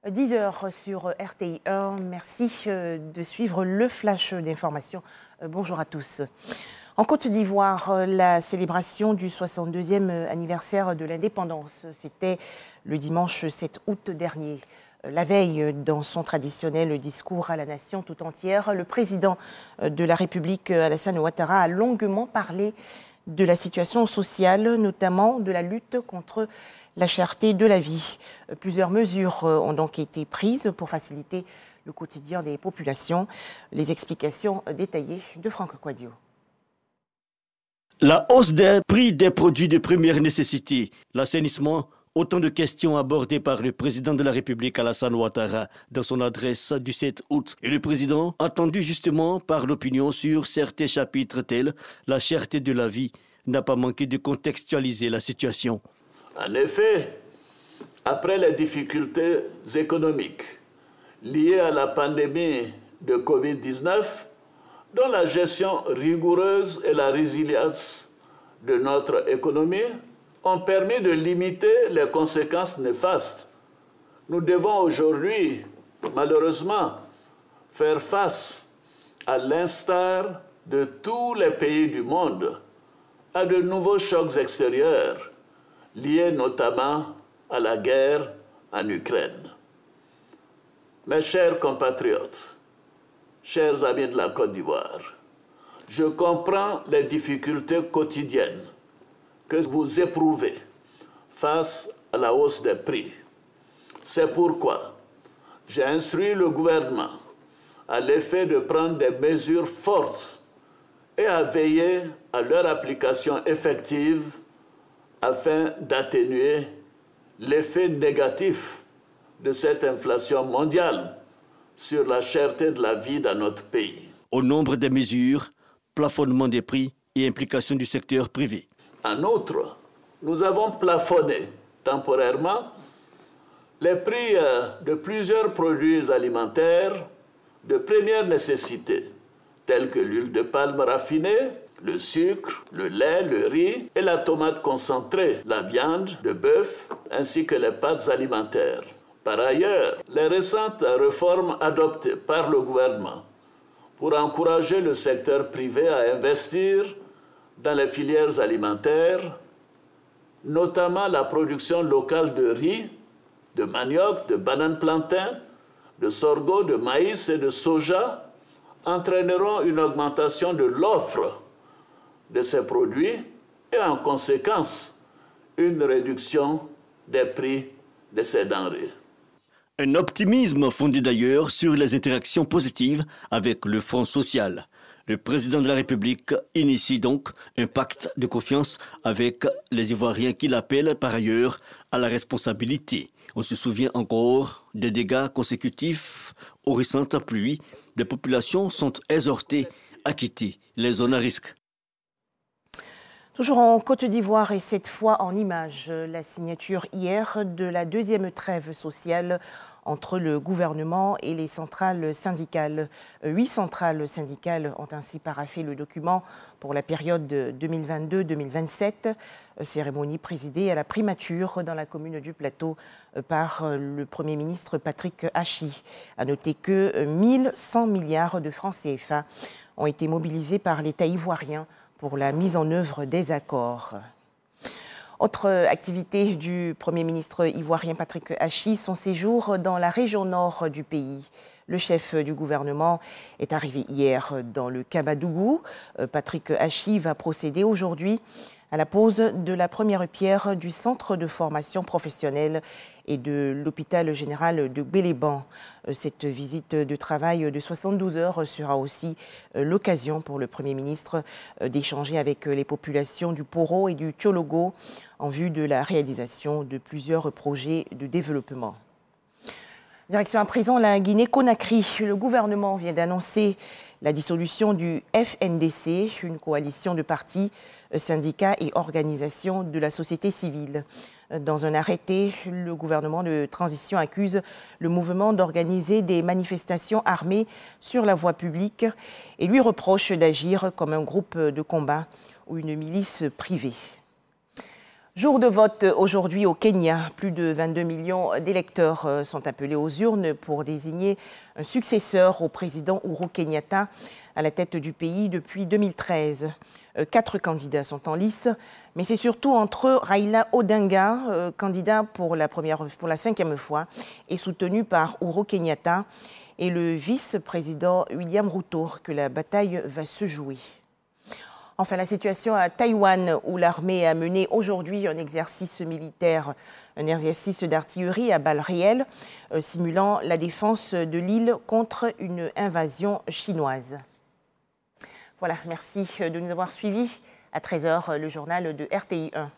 10 heures sur RTI1. Merci de suivre le flash d'information. Bonjour à tous. En Côte d'Ivoire, la célébration du 62e anniversaire de l'indépendance, c'était le dimanche 7 août dernier. La veille, dans son traditionnel discours à la nation tout entière, le président de la République, Alassane Ouattara, a longuement parlé de la situation sociale, notamment de la lutte contre la cherté de la vie. Plusieurs mesures ont donc été prises pour faciliter le quotidien des populations. Les explications détaillées de Franck Quadio. La hausse des prix des produits de première nécessité, l'assainissement, autant de questions abordées par le président de la République Alassane Ouattara dans son adresse du 7 août. Et le président, attendu justement par l'opinion sur certains chapitres tels la cherté de la vie, n'a pas manqué de contextualiser la situation. En effet, après les difficultés économiques liées à la pandémie de Covid-19, dont la gestion rigoureuse et la résilience de notre économie ont permis de limiter les conséquences néfastes. Nous devons aujourd'hui, malheureusement, faire face, à l'instar de tous les pays du monde, à de nouveaux chocs extérieurs, liés notamment à la guerre en Ukraine. Mes chers compatriotes, chers amis de la Côte d'Ivoire, je comprends les difficultés quotidiennes que vous éprouvez face à la hausse des prix. C'est pourquoi j'ai instruit le gouvernement à l'effet de prendre des mesures fortes et à veiller à leur application effective afin d'atténuer l'effet négatif de cette inflation mondiale sur la cherté de la vie dans notre pays. Au nombre des mesures, plafonnement des prix et implication du secteur privé. En outre, nous avons plafonné temporairement les prix de plusieurs produits alimentaires de première nécessité, tels que l'huile de palme raffinée, le sucre, le lait, le riz et la tomate concentrée, la viande de bœuf ainsi que les pâtes alimentaires. Par ailleurs, les récentes réformes adoptées par le gouvernement pour encourager le secteur privé à investir dans les filières alimentaires, notamment la production locale de riz, de manioc, de bananes plantain, de sorgho, de maïs et de soja, entraîneront une augmentation de l'offre de ces produits et en conséquence une réduction des prix de ces denrées. Un optimisme fondé d'ailleurs sur les interactions positives avec le Front social. Le président de la République initie donc un pacte de confiance avec les Ivoiriens qu'il appelle par ailleurs à la responsabilité. On se souvient encore des dégâts consécutifs aux récentes pluies. Les populations sont exhortées à quitter les zones à risque. Toujours en Côte d'Ivoire et cette fois en images, la signature hier de la deuxième trêve sociale entre le gouvernement et les centrales syndicales. 8 centrales syndicales ont ainsi paraphé le document pour la période 2022-2027. Cérémonie présidée à la primature dans la commune du Plateau par le Premier ministre Patrick Hachi. À noter que 1100 milliards de francs CFA ont été mobilisés par l'État ivoirien pour la mise en œuvre des accords. Autre activité du Premier ministre ivoirien Patrick Hachi, son séjour dans la région nord du pays. Le chef du gouvernement est arrivé hier dans le Kamadougou. Patrick Hachi va procéder aujourd'hui à la pose de la première pierre du centre de formation professionnelle et de l'hôpital général de Gbéléban. Cette visite de travail de 72 heures sera aussi l'occasion pour le Premier ministre d'échanger avec les populations du Poro et du Tchologo en vue de la réalisation de plusieurs projets de développement. Direction à présent la Guinée-Conakry. Le gouvernement vient d'annoncer la dissolution du FNDC, une coalition de partis, syndicats et organisations de la société civile. Dans un arrêté, le gouvernement de transition accuse le mouvement d'organiser des manifestations armées sur la voie publique et lui reproche d'agir comme un groupe de combat ou une milice privée. Jour de vote aujourd'hui au Kenya. Plus de 22 millions d'électeurs sont appelés aux urnes pour désigner un successeur au président Uhuru Kenyatta à la tête du pays depuis 2013. 4 candidats sont en lice, mais c'est surtout entre Raila Odinga, candidat pour la 5e fois et soutenu par Uhuru Kenyatta, et le vice-président William Ruto que la bataille va se jouer. Enfin, la situation à Taïwan, où l'armée a mené aujourd'hui un exercice militaire, un exercice d'artillerie à balles réelles, simulant la défense de l'île contre une invasion chinoise. Voilà, merci de nous avoir suivis. À 13h, le journal de RTI 1.